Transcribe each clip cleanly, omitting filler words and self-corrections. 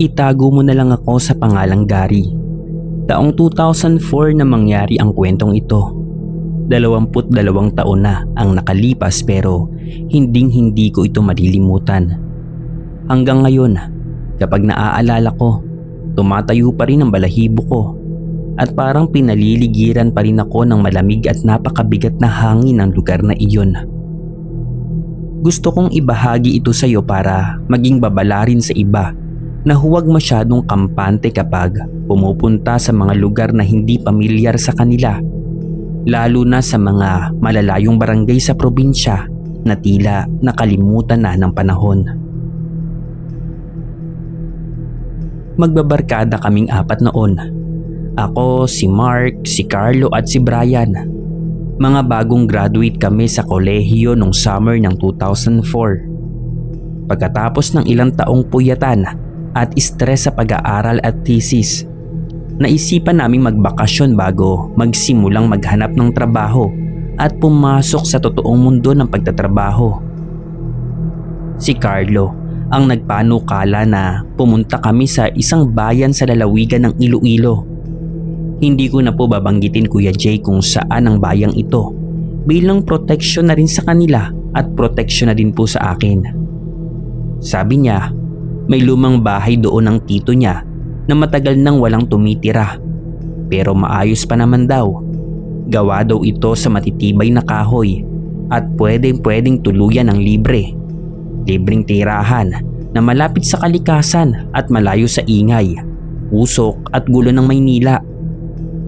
Itago mo na lang ako sa pangalang Gary. Taong 2004 na mangyari ang kwentong ito. 22 taon na ang nakalipas pero hindi ko ito malilimutan. Hanggang ngayon, kapag naaalala ko, tumatayo pa rin ang balahibo ko at parang pinaliligiran pa rin ako ng malamig at napakabigat na hangin ng lugar na iyon. Gusto kong ibahagi ito sa iyo para maging babala rin sa iba na huwag masyadong kampante kapag pumupunta sa mga lugar na hindi pamilyar sa kanila, lalo na sa mga malalayong barangay sa probinsya na tila nakalimutan na ng panahon. Magbabarkada kaming 4 noon. Ako, si Mark, si Carlo at si Brian. Mga bagong graduate kami sa kolehiyo nung summer ng 2004. Pagkatapos ng ilang taong puyatan at stress sa pag-aaral at thesis, naisipan naming magbakasyon bago magsimulang maghanap ng trabaho at pumasok sa totoong mundo ng pagtatrabaho. Si Carlo ang nagpanukala na pumunta kami sa isang bayan sa lalawigan ng Iloilo. Hindi ko na po babanggitin, Kuya Jay, kung saan ang bayang ito bilang proteksyon na rin sa kanila at proteksyon na din po sa akin. Sabi niya, may lumang bahay doon ng tito niya na matagal nang walang tumitira, pero maayos pa naman daw. Gawa daw ito sa matitibay na kahoy at pwedeng tuluyan ng libreng tirahan na malapit sa kalikasan at malayo sa ingay, usok at gulo ng Maynila.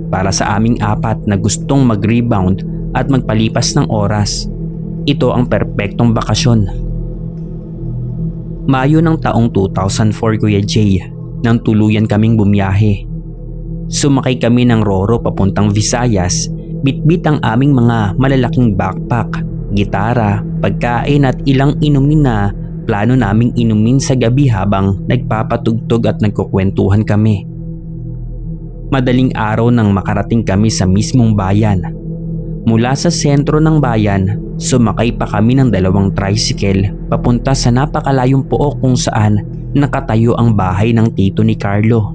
Para sa aming 4 na gustong mag-rebound at magpalipas ng oras, ito ang perpektong bakasyon. Mayo ng taong 2004, Kuya Jay, nang tuluyan kaming bumiyahe. Sumakay kami ng Roro papuntang Visayas, bitbit ang aming mga malalaking backpack, gitara, pagkain at ilang inumin na plano naming inumin sa gabi habang nagpapatugtog at nagkukwentuhan kami. Madaling araw nang makarating kami sa mismong bayan. Mula sa sentro ng bayan, sumakay pa kami ng 2 tricycle papunta sa napakalayong pook kung saan nakatayo ang bahay ng tito ni Carlo.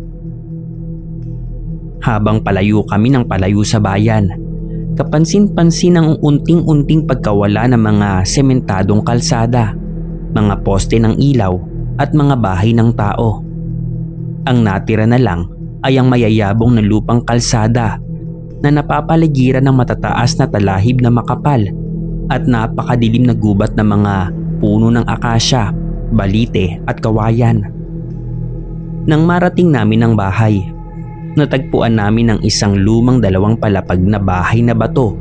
Habang palayo kami ng palayo sa bayan, kapansin-pansin ang unting-unting pagkawala ng mga sementadong kalsada, mga poste ng ilaw at mga bahay ng tao. Ang natira na lang ay ang mayayabong na lupang kalsada na napapaligiran ng matataas na talahib na makapal at napakadilim na gubat ng mga puno ng akasya, balite at kawayan. Nang marating namin ang bahay, natagpuan namin ang isang lumang 2 palapag na bahay na bato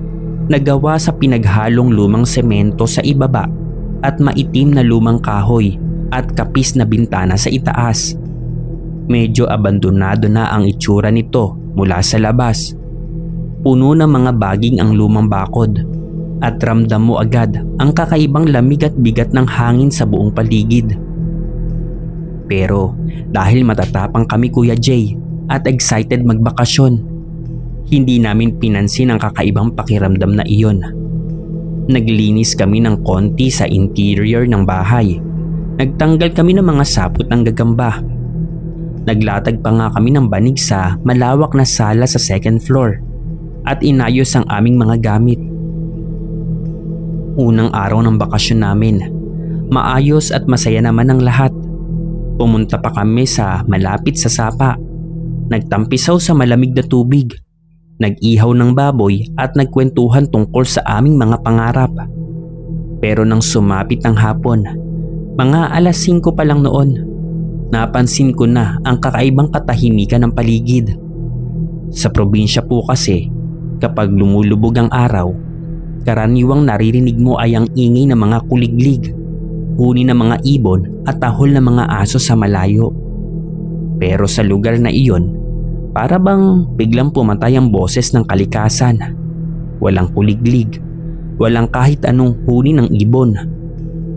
na gawa sa pinaghalong lumang semento sa ibaba at maitim na lumang kahoy at kapis na bintana sa itaas. Medyo abandonado na ang itsura nito mula sa labas. Puno ng mga baging ang lumang bakod at ramdam mo agad ang kakaibang lamig at bigat ng hangin sa buong paligid. Pero dahil matatapang kami, Kuya Jay, at excited magbakasyon, hindi namin pinansin ang kakaibang pakiramdam na iyon. Naglinis kami ng konti sa interior ng bahay. Nagtanggal kami ng mga sapot ng gagamba. Naglatag pa nga kami ng banig sa malawak na sala sa 2nd floor at inayos ang aming mga gamit. Unang araw ng bakasyon namin, maayos at masaya naman ang lahat. Pumunta pa kami sa malapit sa sapa. Nagtampisaw sa malamig na tubig. Nag-ihaw ng baboy at nagkwentuhan tungkol sa aming mga pangarap. Pero nang sumapit ang hapon, mga 5:00 pa lang noon, napansin ko na ang kakaibang katahimikan ng paligid. Sa probinsya po kasi, kapag lumulubog ang araw, karaniwang naririnig mo ay ang ingay ng mga kuliglig, huni ng mga ibon at tahol ng mga aso sa malayo. Pero sa lugar na iyon, para bang biglang pumatay ang boses ng kalikasan. Walang kuliglig, walang kahit anong huni ng ibon.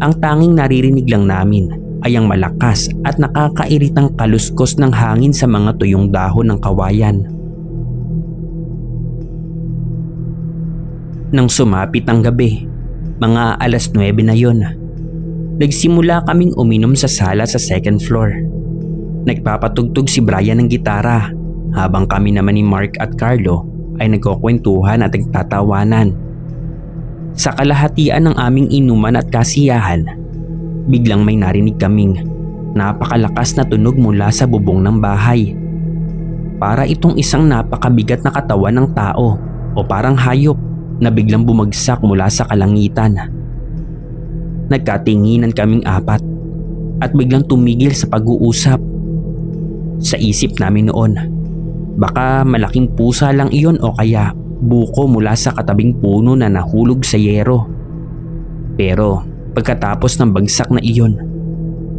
Ang tanging naririnig lang namin ay ang malakas at nakakairitang kaluskos ng hangin sa mga tuyong dahon ng kawayan. Nang sumapit ang gabi, mga 9:00 na yon, nagsimula kaming uminom sa sala sa 2nd floor. Nagpapatugtog si Brian ng gitara habang kami naman ni Mark at Carlo ay nagkukwentuhan at nagtatawanan. Sa kalahatian ng aming inuman at kasiyahan, biglang may narinig kaming napakalakas na tunog mula sa bubong ng bahay. Para itong isang napakabigat na katawan ng tao o parang hayop na biglang bumagsak mula sa kalangitan. Nagkatinginan kaming apat at biglang tumigil sa pag-uusap. Sa isip namin noon, baka malaking pusa lang iyon o kaya buko mula sa katabing puno na nahulog sa yero. Pero pagkatapos ng bagsak na iyon,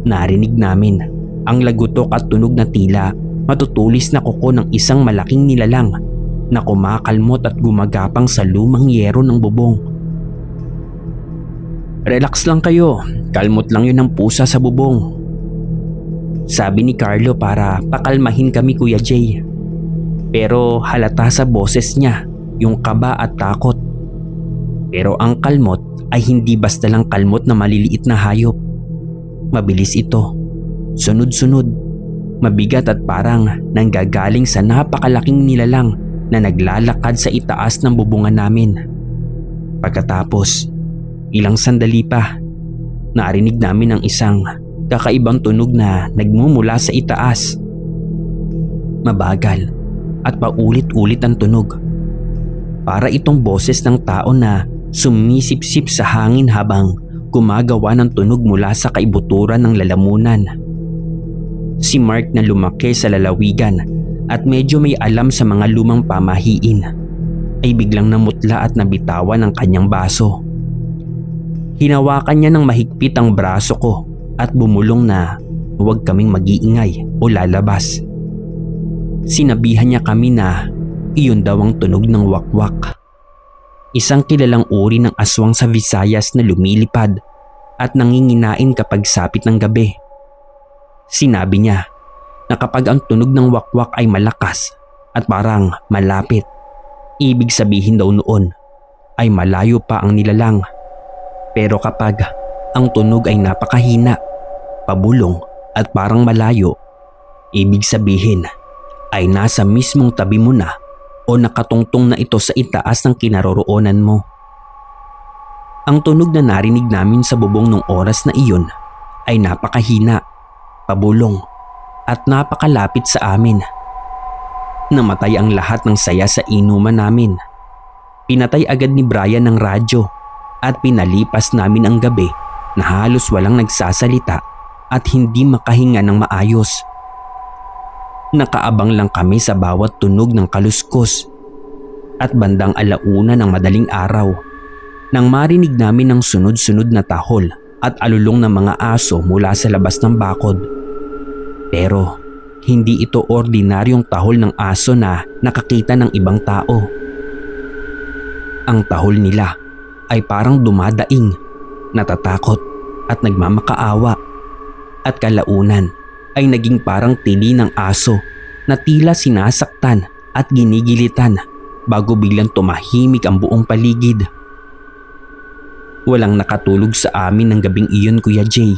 narinig namin ang lagutok at tunog na tila matutulis na kuko ng isang malaking nilalang na kumakalmot at gumagapang sa lumang yero ng bubong. "Relax lang kayo, kalmot lang yun ng pusa sa bubong," sabi ni Carlo para pakalmahin kami, Kuya Jay. Pero halata sa boses niya yung kaba at takot. Pero ang kalmot ay hindi basta lang kalmot na maliliit na hayop. Mabilis ito, sunod-sunod, mabigat at parang nanggagaling sa napakalaking nilalang na naglalakad sa itaas ng bubungan namin. Pagkatapos, ilang sandali pa, narinig namin ang isang kakaibang tunog na nagmumula sa itaas. Mabagal at paulit-ulit ang tunog. Para itong boses ng tao na sumisipsip sa hangin habang gumagawa ng tunog mula sa kaibuturan ng lalamunan. Si Mark na lumaki sa lalawigan at medyo may alam sa mga lumang pamahiin ay biglang namutla at nabitawan ang kanyang baso. Hinawakan niya ng mahigpit ang braso ko at bumulong na huwag kaming mag-iingay o lalabas. Sinabihan niya kami na iyon daw ang tunog ng wakwak. Isang kilalang uri ng aswang sa Visayas na lumilipad at nanginginain kapag sapit ng gabi. Sinabi niya na kapag ang tunog ng wakwak ay malakas at parang malapit, ibig sabihin daw noon ay malayo pa ang nilalang. Pero kapag ang tunog ay napakahina, pabulong at parang malayo, ibig sabihin ay nasa mismong tabi mo na o nakatungtong na ito sa itaas ng kinaroroonan mo. Ang tunog na narinig namin sa bubong nung oras na iyon ay napakahina, pabulong at napakalapit sa amin. Namatay ang lahat ng saya sa inuman namin. Pinatay agad ni Brian ng radyo at pinalipas namin ang gabi na halos walang nagsasalita at hindi makahinga ng maayos. Nakaabang lang kami sa bawat tunog ng kaluskos at bandang 1:00 ng madaling araw nang marinig namin ang sunod-sunod na tahol at alulong ng mga aso mula sa labas ng bakod. Pero hindi ito ordinaryong tahol ng aso na nakakita ng ibang tao. Ang tahol nila ay parang dumadaing, natatakot at nagmamakaawa at kalaunan ay naging parang tili ng aso na tila sinasaktan at ginigilitan bago biglang tumahimik ang buong paligid. Walang nakatulog sa amin ng gabing iyon, Kuya Jay.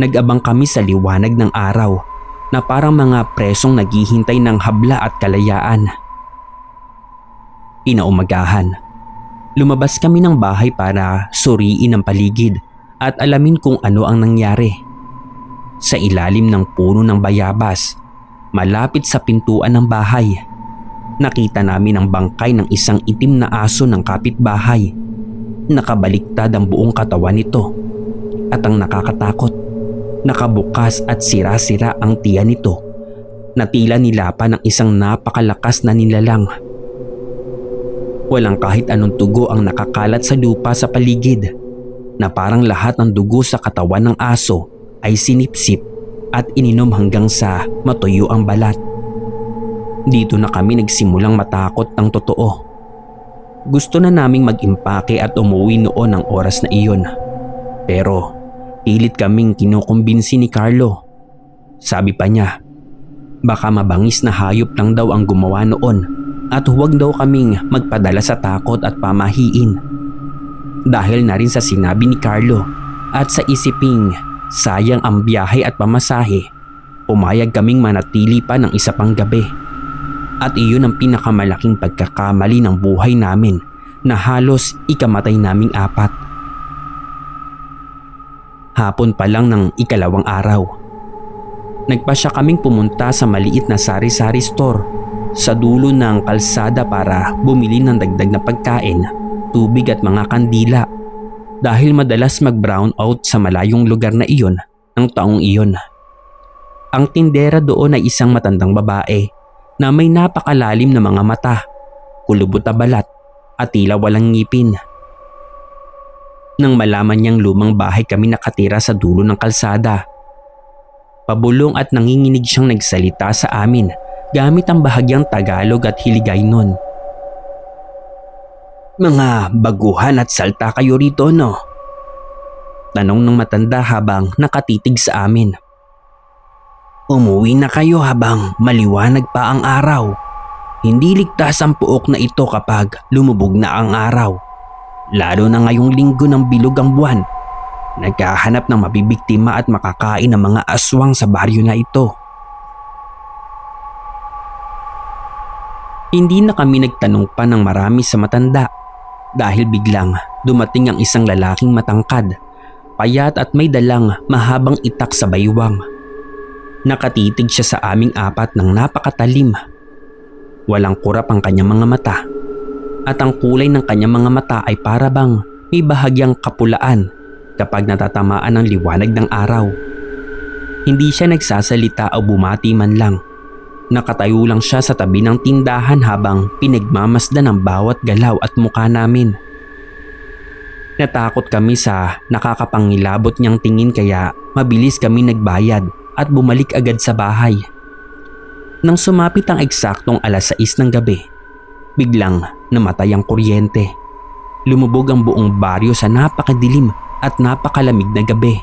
Nag-abang kami sa liwanag ng araw na parang mga presong naghihintay ng habla at kalayaan. Inaumagahan, lumabas kami ng bahay para suriin ang paligid at alamin kung ano ang nangyari. Sa ilalim ng puno ng bayabas, malapit sa pintuan ng bahay, nakita namin ang bangkay ng isang itim na aso ng kapitbahay. Nakabaliktad ang buong katawan nito at ang nakakatakot, nakabukas at sira-sira ang tiyan nito na tila nilapan ng isang napakalakas na nilalang. Walang kahit anong dugo ang nakakalat sa lupa sa paligid na parang lahat ng dugo sa katawan ng aso ay sinipsip at ininom hanggang sa matuyo ang balat. Dito na kami nagsimulang matakot ng totoo. Gusto na naming mag-impake at umuwi noon ang oras na iyon. Pero pilit kaming kinukumbinsi ni Carlo. Sabi pa niya, baka mabangis na hayop lang daw ang gumawa noon at huwag daw kaming magpadala sa takot at pamahiin. Dahil na rin sa sinabi ni Carlo at sa isiping sayang ang biyahe at pamasahe, pumayag kaming manatili pa ng isa pang gabi. At iyon ang pinakamalaking pagkakamali ng buhay namin na halos ikamatay naming apat. Hapon pa lang ng ikalawang araw, nagpasya kaming pumunta sa maliit na sari-sari store sa dulo ng kalsada para bumili ng dagdag na pagkain, tubig at mga kandila dahil madalas mag-brown out sa malayong lugar na iyon ng taong iyon. Ang tindera doon ay isang matandang babae na may napakalalim na mga mata, kulubot na balat at tila walang ngipin. Nang malaman niyang lumang bahay kami nakatira sa dulo ng kalsada, pabulong at nanginginig siyang nagsalita sa amin gamit ang bahagyang Tagalog at Hiligaynon. "Mga baguhan at salta kayo rito, no?" Tanong ng matanda habang nakatitig sa amin. "Umuwi na kayo habang maliwanag pa ang araw. Hindi ligtas ang puok na ito kapag lumubog na ang araw. Lalo na ngayong linggo ng bilog ang buwan. Naghahanap ng mabibiktima at makakain ng mga aswang sa baryo na ito." Hindi na kami nagtanong pa ng marami sa matanda dahil biglang dumating ang isang lalaking matangkad, payat at may dalang mahabang itak sa baywang. Nakatitig siya sa aming apat ng napakatalim. Walang kurap ang kanyang mga mata at ang kulay ng kanyang mga mata ay para bang may bahagyang kapulaan kapag natatamaan ng liwanag ng araw. Hindi siya nagsasalita o bumati man lang. Nakatayo lang siya sa tabi ng tindahan habang pinagmamasdan ang bawat galaw at mukha namin. Natakot kami sa nakakapangilabot niyang tingin kaya mabilis kami nagbayad at bumalik agad sa bahay. Nang sumapit ang eksaktong 6:00 ng gabi, biglang namatay ang kuryente. Lumubog ang buong baryo sa napakadilim at napakalamig na gabi.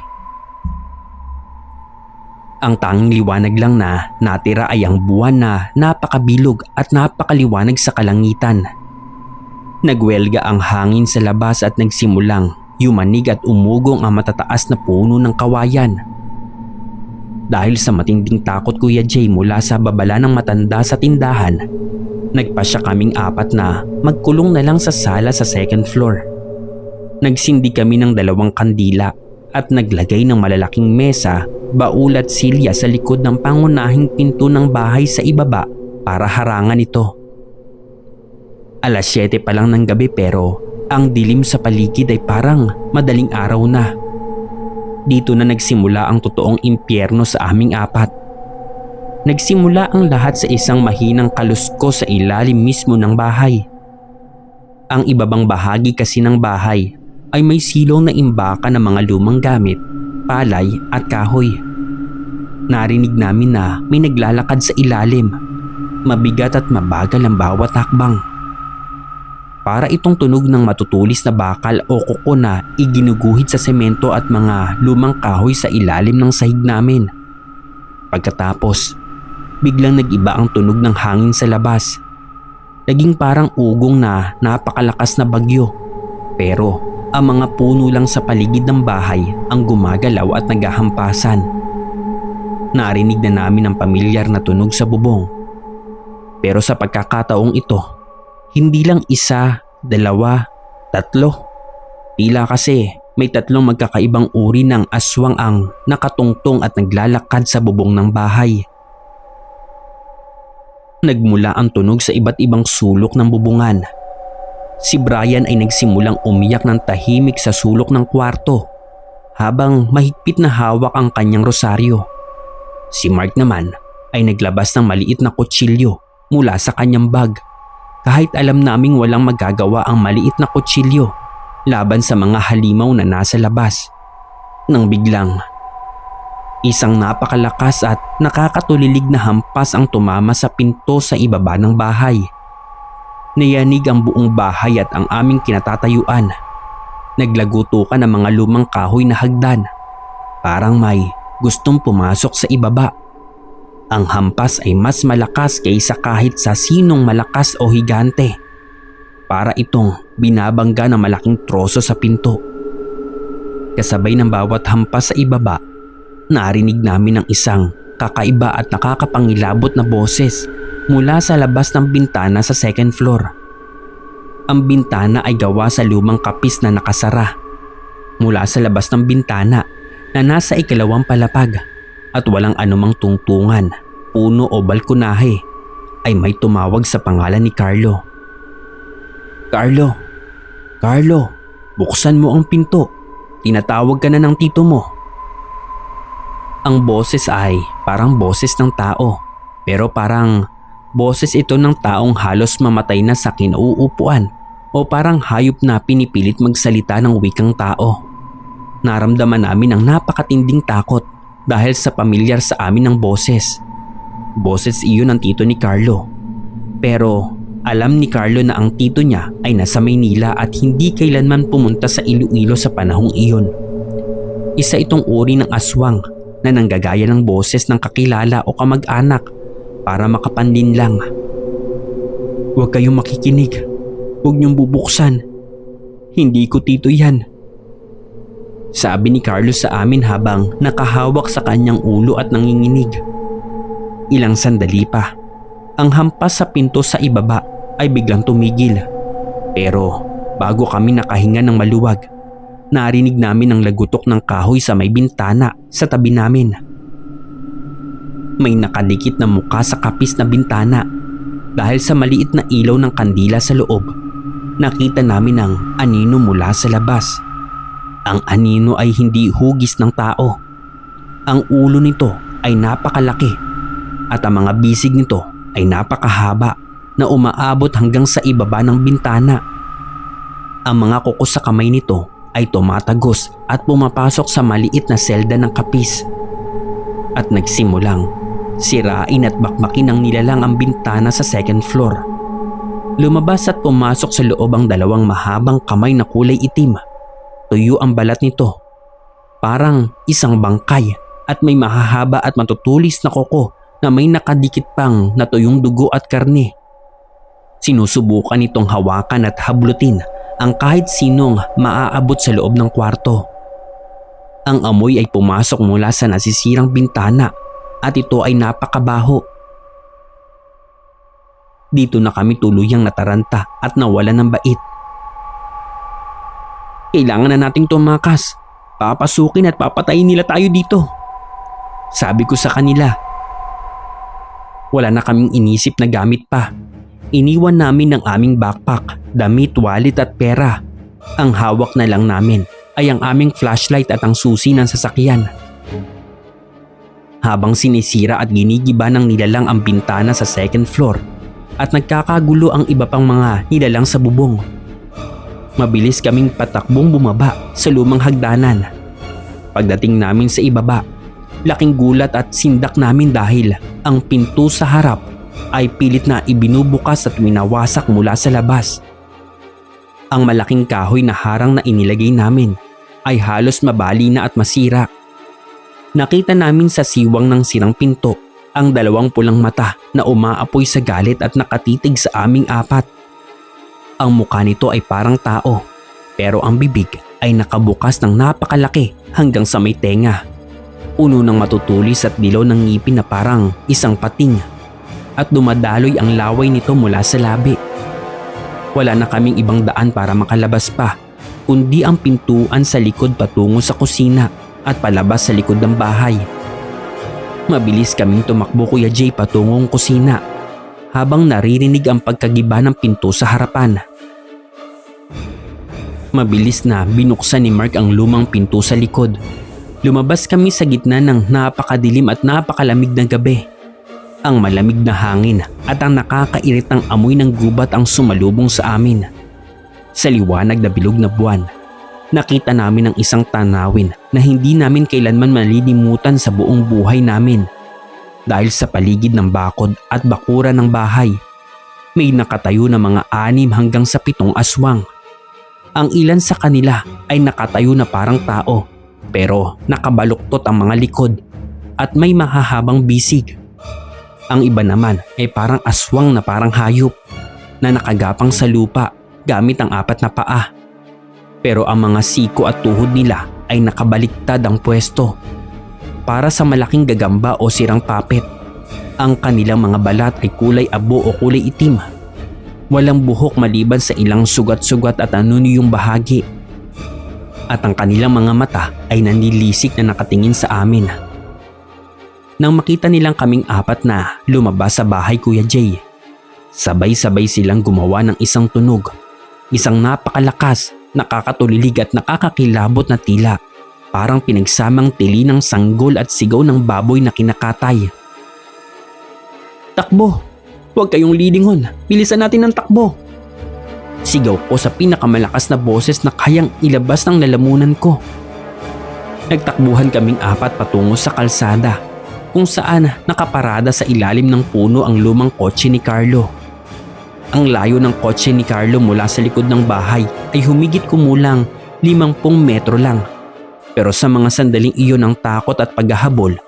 Ang tanging liwanag lang na natira ay ang buwan na napakabilog at napakaliwanag sa kalangitan. Nagwelga ang hangin sa labas at nagsimulang yumanig at umugong ang matataas na puno ng kawayan. Dahil sa matinding takot, Kuya Jay, mula sa babala ng matanda sa tindahan, nagpasya kaming apat na magkulong na lang sa sala sa second floor. Nagsindi kami ng 2 kandila at naglagay ng malalaking mesa, baul at silya sa likod ng pangunahing pinto ng bahay sa ibaba para harangan ito. 7:00 pa lang ng gabi pero ang dilim sa paligid ay parang madaling araw na. Dito na nagsimula ang totoong impyerno sa aming apat. Nagsimula ang lahat sa isang mahinang kaluskos sa ilalim mismo ng bahay. Ang ibabang bahagi kasi ng bahay ay may silong na imbaka ng mga lumang gamit, palay at kahoy. Narinig namin na may naglalakad sa ilalim. Mabigat at mabagal ang bawat hakbang. Para itong tunog ng matutulis na bakal o kuko na iginuguhit sa semento at mga lumang kahoy sa ilalim ng sahig namin. Pagkatapos, biglang nag-iba ang tunog ng hangin sa labas. Naging parang ugong na napakalakas na bagyo. Pero ang mga puno lang sa paligid ng bahay ang gumagalaw at naghahampasan. Narinig na namin ang pamilyar na tunog sa bubong. Pero sa pagkakataong ito, hindi lang 1, 2, 3. Tila kasi may 3 magkakaibang uri ng aswang ang nakatungtong at naglalakad sa bubong ng bahay. Nagmula ang tunog sa iba't ibang sulok ng bubungan. Si Brian ay nagsimulang umiyak ng tahimik sa sulok ng kwarto habang mahigpit na hawak ang kanyang rosaryo. Si Mark naman ay naglabas ng maliit na kutsilyo mula sa kanyang bag. Kahit alam naming walang magagawa ang maliit na kutsilyo laban sa mga halimaw na nasa labas. Nang biglang, isang napakalakas at nakakatulilig na hampas ang tumama sa pinto sa ibaba ng bahay. Nayanig ang buong bahay at ang aming kinatatayuan. Naglagutukan ang mga lumang kahoy na hagdan. Parang may gustong pumasok sa ibaba. Ang hampas ay mas malakas kaysa kahit sa sinong malakas o higante. Para itong binabangga ng malaking troso sa pinto. Kasabay ng bawat hampas sa ibaba, narinig namin ang isang kakaiba at nakakapangilabot na boses mula sa labas ng bintana sa second floor. Ang bintana ay gawa sa lumang kapis na nakasara. Mula sa labas ng bintana na nasa ikalawang palapag at walang anumang tungtungan, puno o balkonahe ay may tumawag sa pangalan ni Carlo. Carlo! Carlo! Buksan mo ang pinto. Tinatawag ka na ng tito mo. Ang boses ay parang boses ng tao, pero parang boses ito ng taong halos mamatay na sa kinauupuan o parang hayop na pinipilit magsalita ng wikang tao. Naramdaman namin ang napakatinding takot dahil sa pamilyar sa amin ng boses. Boses iyon ng tito ni Carlo. Pero alam ni Carlo na ang tito niya ay nasa Maynila at hindi kailanman pumunta sa Iloilo sa panahong iyon. Isa itong uri ng aswang na nanggagaya ng boses ng kakilala o kamag-anak para makapanlin lang. Huwag kayong makikinig. Huwag niyong bubuksan. Hindi ko tito yan. Sabi ni Carlos sa amin habang nakahawak sa kanyang ulo at nanginginig. Ilang sandali pa, ang hampas sa pinto sa ibaba ay biglang tumigil. Pero bago kami nakahinga ng maluwag, narinig namin ang lagutok ng kahoy sa may bintana sa tabi namin. May nakadikit na muka sa kapis na bintana. Dahil sa maliit na ilaw ng kandila sa loob, nakita namin ang anino mula sa labas. Ang anino ay hindi hugis ng tao. Ang ulo nito ay napakalaki at ang mga bisig nito ay napakahaba na umaabot hanggang sa ibaba ng bintana. Ang mga kuko sa kamay nito ay tumatagos at pumapasok sa maliit na selda ng kapis. At nagsimulang sirain at bakbakin ng nilalang ang bintana sa second floor. Lumabas at pumasok sa loob ang dalawang mahabang kamay na kulay itim. Tuyo ang balat nito. Parang isang bangkay at may mahahaba at matutulis na kuko na may nakadikit pang natuyong dugo at karne. Sinusubukan nitong hawakan at hablutin ang kahit sinong maaabot sa loob ng kwarto. Ang amoy ay pumasok mula sa nasisirang bintana at ito ay napakabaho. Dito na kami tuluyang nataranta at nawala ng bait. Kailangan na nating tumakas. Papasukin at papatayin nila tayo dito. Sabi ko sa kanila. Wala na kaming inisip na gamit pa. Iniwan namin ang aming backpack, damit, wallet at pera. Ang hawak na lang namin ay ang aming flashlight at ang susi ng sasakyan. Habang sinisira at ginigiba ng nilalang ang bintana sa second floor at nagkakagulo ang iba pang mga nilalang sa bubong. Mabilis kaming patakbong bumaba sa lumang hagdanan. Pagdating namin sa ibaba, laking gulat at sindak namin dahil ang pinto sa harap ay pilit na ibinubukas at winawasak mula sa labas. Ang malaking kahoy na harang na inilagay namin ay halos mabali na at masira. Nakita namin sa siwang ng sirang pinto ang dalawang pulang mata na umaapoy sa galit at nakatitig sa aming apat. Ang mukha nito ay parang tao, pero ang bibig ay nakabukas ng napakalaki hanggang sa may tenga. Puno ng matutulis at dilaw ng ngipin na parang isang pating at dumadaloy ang laway nito mula sa labi. Wala na kaming ibang daan para makalabas pa, kundi ang pintuan sa likod patungo sa kusina at palabas sa likod ng bahay. Mabilis kaming tumakbo Kuya Jay patungong kusina habang naririnig ang pagkagiba ng pinto sa harapan. Mabilis na binuksan ni Mark ang lumang pinto sa likod. Lumabas kami sa gitna ng napakadilim at napakalamig na gabi. Ang malamig na hangin at ang nakakairitang amoy ng gubat ang sumalubong sa amin. Sa liwanag na bilog na buwan, nakita namin ang isang tanawin na hindi namin kailanman malilimutan sa buong buhay namin. Dahil sa paligid ng bakod at bakura ng bahay, may nakatayo na mga 6 hanggang sa 7 aswang. Ang ilan sa kanila ay nakatayo na parang tao, pero nakabaluktot ang mga likod at may mahahabang bisig. Ang iba naman ay parang aswang na parang hayop na nakagapang sa lupa gamit ang 4 na paa. Pero ang mga siko at tuhod nila ay nakabaliktad ang pwesto. para sa malaking gagamba o sirang puppet. Ang kanilang mga balat ay kulay abo o kulay itim. Walang buhok maliban sa ilang sugat-sugat at anuniyong bahagi. At ang kanilang mga mata ay nanilisik na nakatingin sa amin. Nang makita nilang kaming apat na lumabas sa bahay, Kuya Jay, sabay-sabay silang gumawa ng isang tunog. Isang napakalakas, nakakatulilig at nakakakilabot na tila. Parang pinagsamang tili ng sanggol at sigaw ng baboy na kinakatay. "Takbo! Huwag kayong lilingon! Bilisan natin ang takbo!" Sigaw ko sa pinakamalakas na boses na kayang ilabas ng lalamunan ko. Nagtakbuhan kaming apat patungo sa kalsada, kung saan nakaparada sa ilalim ng puno ang lumang kotse ni Carlo. Ang layo ng kotse ni Carlo mula sa likod ng bahay ay humigit kumulang 50 metro lang. Pero sa mga sandaling iyon ng takot at paghahabol,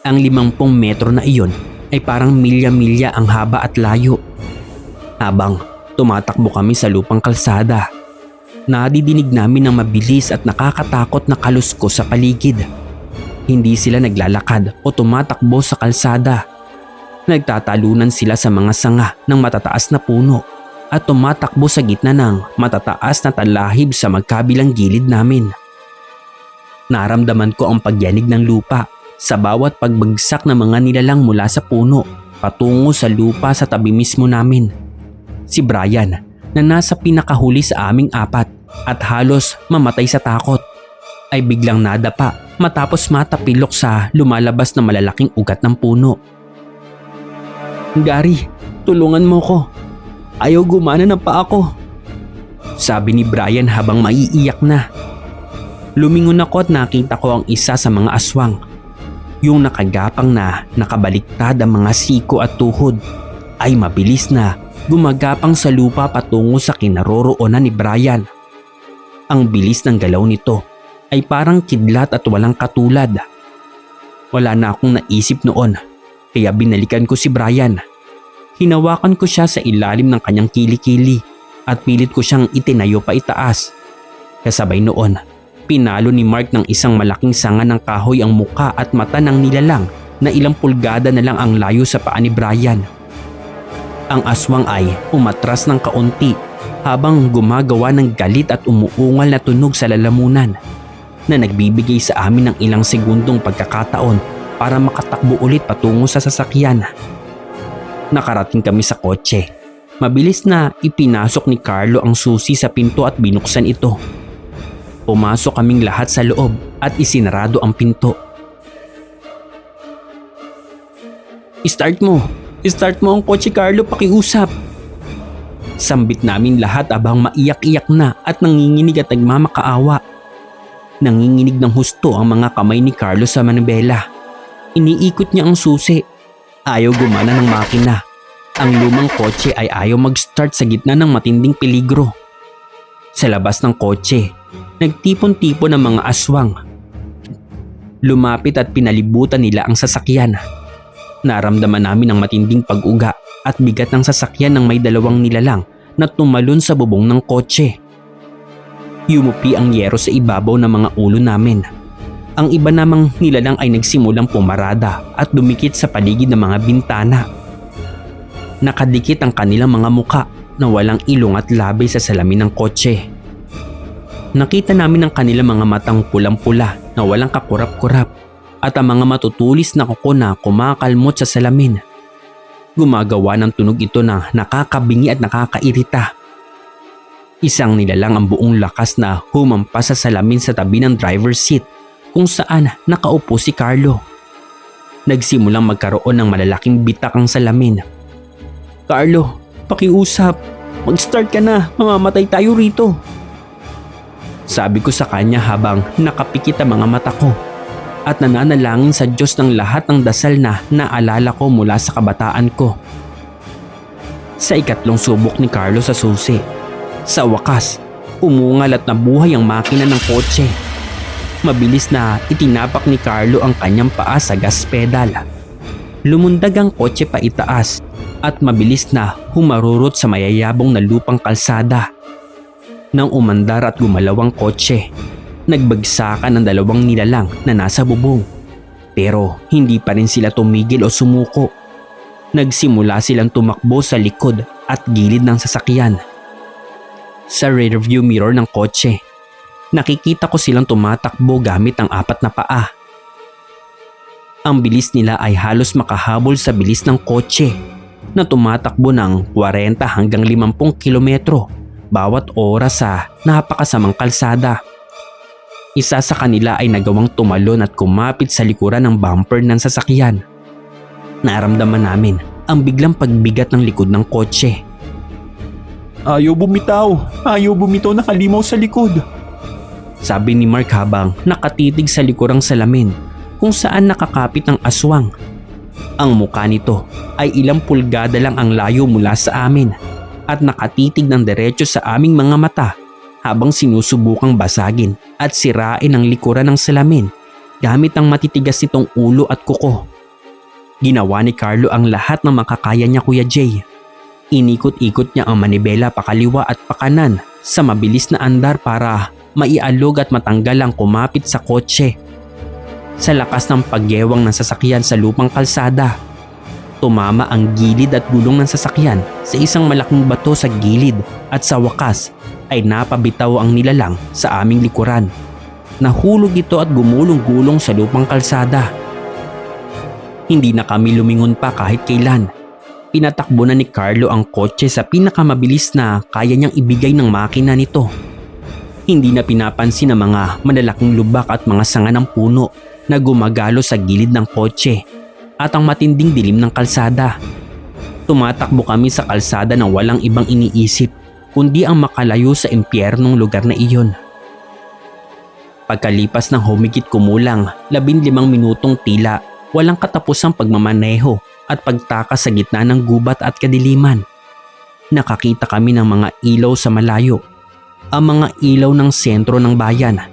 ang 50 metro na iyon ay parang milya-milya ang haba at layo. Habang tumatakbo kami sa lupang kalsada, nadidinig namin ang mabilis at nakakatakot na kaluskos sa paligid. Hindi sila naglalakad o tumatakbo sa kalsada. Nagtatalunan sila sa mga sanga ng matataas na puno at tumatakbo sa gitna ng matataas na talahib sa magkabilang gilid namin. Naramdaman ko ang pagyanig ng lupa sa bawat pagbagsak ng mga nilalang mula sa puno patungo sa lupa sa tabi mismo namin. Si Brian, na nasa pinakahuli sa aming apat at halos mamatay sa takot, ay biglang nadapa matapos matapilok sa lumalabas na malalaking ugat ng puno. "Gary, tulungan mo ko. Ayaw gumana ng paa ko," sabi ni Brian habang maiiyak na. Lumingon ako at nakita ko ang isa sa mga aswang. Yung nakagapang na nakabaliktad ang mga siko at tuhod ay mabilis na gumagapang sa lupa patungo sa kinaroroonan ni Brian. Ang bilis ng galaw nito ay parang kidlat at walang katulad. Wala na akong naisip noon, kaya binalikan ko si Brian. Hinawakan ko siya sa ilalim ng kanyang kilikili at pilit ko siyang itinayo pa itaas. Kasabay noon, pinalo ni Mark ng isang malaking sanga ng kahoy ang muka at mata ng nilalang na ilang pulgada na lang ang layo sa paa ni Brian. Ang aswang ay umatras ng kaunti habang gumagawa ng galit at umuungal na tunog sa lalamunan na nagbibigay sa amin ng ilang segundong pagkakataon para makatakbo ulit patungo sa sasakyan. Nakarating kami sa kotse. Mabilis na ipinasok ni Carlo ang susi sa pinto at binuksan ito. Pumasok kaming lahat sa loob at isinarado ang pinto. Start mo ang kotse, Carlo, pakiusap." Sambit namin lahat abang maiyak-iyak na at nanginginig at nagmamakaawa. Nanginginig ng husto ang mga kamay ni Carlo sa manibela. Iniikot niya ang susi. Ayaw gumana ng makina. Ang lumang kotse ay ayaw mag-start sa gitna ng matinding peligro. Sa labas ng kotse, nagtipon-tipon ang mga aswang. Lumapit at pinalibutan nila ang sasakyan. Naramdaman namin ang matinding pag-uga at bigat ng sasakyan ng may dalawang nilalang na tumalon sa bubong ng kotse. Yumupi ang yero sa ibabaw ng mga ulo namin. Ang iba namang nilalang ay nagsimulang pumarada at dumikit sa paligid ng mga bintana. Nakadikit ang kanilang mga muka na walang ilong at labi sa salamin ng kotse. Nakita namin ang kanilang mga matang pulang-pula na walang kakurap-kurap at ang mga matutulis na kuko na kumakalmot sa salamin. Gumagawa ng tunog ito na nakakabingi at nakakairita. Isang nilalang ang buong lakas na humampas sa salamin sa tabi ng driver's seat kung saan nakaupo si Carlo. Nagsimulang magkaroon ng malalaking bitak ang salamin. "Carlo, pakiusap. Mag-start ka na. Mamamatay tayo rito," sabi ko sa kanya habang nakapikit ang mga mata ko at nananalangin sa Diyos ng lahat ng dasal na naalala ko mula sa kabataan ko. Sa ikatlong subok ni Carlo sa susi, sa wakas, umungal at nabuhay ang makina ng kotse. Mabilis na itinapak ni Carlo ang kanyang paa sa gas pedal. Lumundag ang kotse pa itaas at mabilis na humarurot sa mayayabong na lupang kalsada. Nang umandar at gumalaw ang kotse, nagbagsakan ang dalawang nilalang na nasa bubong Pero hindi pa rin sila tumigil o sumuko. Nagsimula silang tumakbo sa likod at gilid ng sasakyan. Sa rearview mirror ng kotse, nakikita ko silang tumatakbo gamit ang 4 na paa. Ang bilis nila ay halos makahabol sa bilis ng kotse na tumatakbo ng 40 hanggang 50 kilometro bawat oras sa napakasamang kalsada. Isa sa kanila ay nagawang tumalon at kumapit sa likuran ng bumper ng sasakyan. Naramdaman namin ang biglang pagbigat ng likod ng kotse. Ayaw bumitaw, nakalimaw sa likod. Sabi ni Mark habang nakatitig sa likurang salamin kung saan nakakapit ang aswang. Ang mukha nito ay ilang pulgada lang ang layo mula sa amin at nakatitig ng diretso sa aming mga mata habang sinusubukang basagin at sirain ang likuran ng salamin gamit ang matitigas nitong ulo at kuko. Ginawa ni Carlo ang lahat ng makakaya niya, Kuya Jay. Inikot-ikot niya ang manibela pakaliwa at pakanan sa mabilis na andar para maialog at matanggal ang kumapit sa kotse. Sa lakas ng pagyewang ng sasakyan sa lupang kalsada, tumama ang gilid at gulong ng sasakyan sa isang malaking bato sa gilid at sa wakas ay napabitaw ang nilalang sa aming likuran. Nahulog ito at gumulong-gulong sa lupang kalsada. Hindi na kami lumingon pa kahit kailan. Pinatakbo na ni Carlo ang kotse sa pinakamabilis na kaya niyang ibigay ng makina nito. Hindi na pinapansin ang mga malalaking lubak at mga sanga ng puno na gumagalo sa gilid ng kotse at ang matinding dilim ng kalsada. Tumatakbo kami sa kalsada nang walang ibang iniisip kundi ang makalayo sa impyernong lugar na iyon. Pagkalipas ng humigit kumulang 15 minutong tila walang katapusang pagmamaneho at pagtakas sa gitna ng gubat at kadiliman, nakakita kami ng mga ilaw sa malayo, ang mga ilaw ng sentro ng bayan.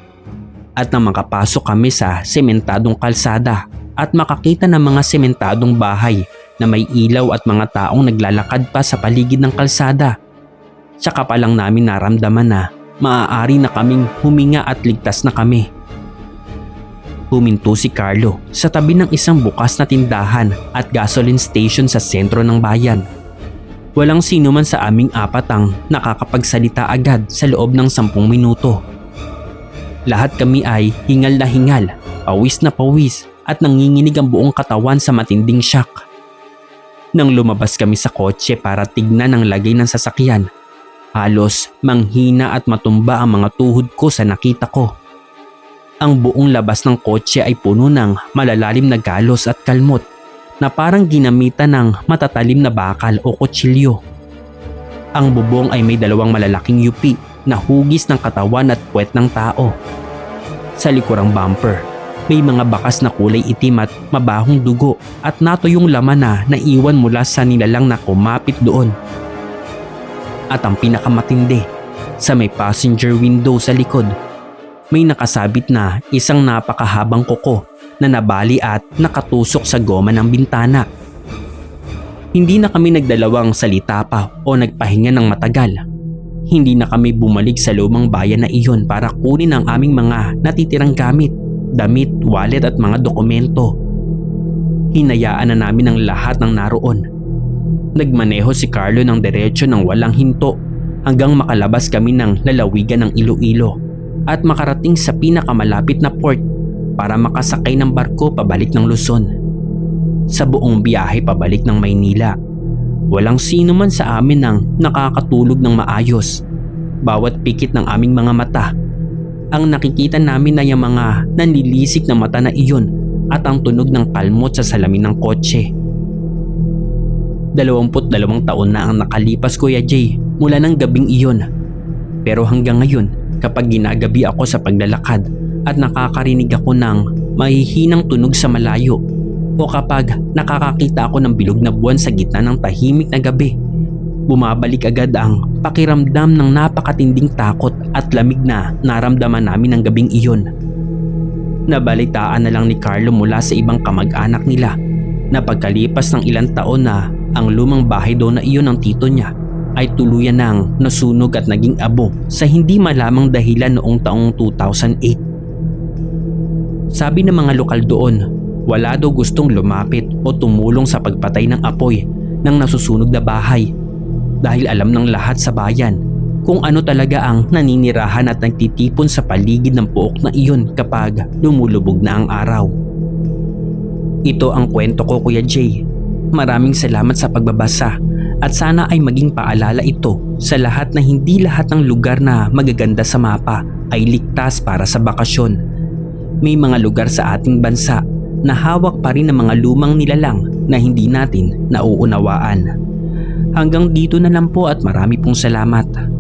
At nang makapasok kami sa sementadong kalsada at makakita ng mga sementadong bahay na may ilaw at mga taong naglalakad pa sa paligid ng kalsada, tsaka pa lang namin naramdaman na maaari na kaming huminga at ligtas na kami. Huminto si Carlo sa tabi ng isang bukas na tindahan at gasoline station sa sentro ng bayan. Walang sino man sa aming 4 ang nakakapagsalita agad sa loob ng 10 minuto. Lahat kami ay hingal na hingal, pawis na pawis at nanginginig ang buong katawan sa matinding shock. Nang lumabas kami sa kotse para tignan ang lagay ng sasakyan, halos manghina at matumba ang mga tuhod ko sa nakita ko. Ang buong labas ng kotse ay puno ng malalalim na galos at kalmot na parang ginamitan ng matatalim na bakal o kutsilyo. Ang bubong ay may 2 malalaking yupi na hugis ng katawan at puwet ng tao. Sa likurang bumper, may mga bakas na kulay itim at mabahong dugo at natuyong laman na naiwan mula sa nilalang na kumapit doon. At ang pinakamatindi, sa may passenger window sa likod, may nakasabit na isang napakahabang kuko na nabali at nakatusok sa goma ng bintana. Hindi na kami nagdalawang salita pa o nagpahinga ng matagal. Hindi na kami bumalik sa lumang bayan na iyon para kunin ang aming mga natitirang gamit, damit, wallet at mga dokumento. Hinayaan na namin ang lahat ng naroon. Nagmaneho si Carlo ng diretsyo ng walang hinto hanggang makalabas kami ng lalawigan ng Iloilo at makarating sa pinakamalapit na port para makasakay ng barko pabalik ng Luzon. Sa buong biyahe pabalik ng Maynila, walang sino man sa amin ang nakakatulog ng maayos. Bawat pikit ng aming mga mata, ang nakikita namin ay ang mga nanlilisik na mata na iyon at ang tunog ng kalmot sa salamin ng kotse. 22 taon na ang nakalipas, Kuya Jay, mula ng gabing iyon. Pero hanggang ngayon, kapag ginagabi ako sa paglalakad at nakakarinig ako ng mahihinang tunog sa malayo, o kapag nakakakita ako ng bilog na buwan sa gitna ng tahimik na gabi, bumabalik agad ang pakiramdam ng napakatinding takot at lamig na naramdaman namin ng gabing iyon. Nabalitaan na lang ni Carlo mula sa ibang kamag-anak nila na pagkalipas ng ilang taon na ang lumang bahay daw na iyon ng tito niya ay tuluyan ng nasunog at naging abo sa hindi malamang dahilan noong taong 2008. Sabi ng mga lokal doon, Wala daw gustong lumapit o tumulong sa pagpatay ng apoy ng nasusunog na bahay dahil alam ng lahat sa bayan kung ano talaga ang naninirahan at nagtitipon sa paligid ng pook na iyon kapag lumulubog na ang araw. Ito ang kwento ko, Kuya Jay. Maraming salamat sa pagbabasa at sana ay maging paalala ito sa lahat na hindi lahat ng lugar na magaganda sa mapa ay ligtas para sa bakasyon. May mga lugar sa ating bansa na hawak pa rin ng mga lumang nilalang na hindi natin nauunawaan. Hanggang dito na lang po at marami pong salamat.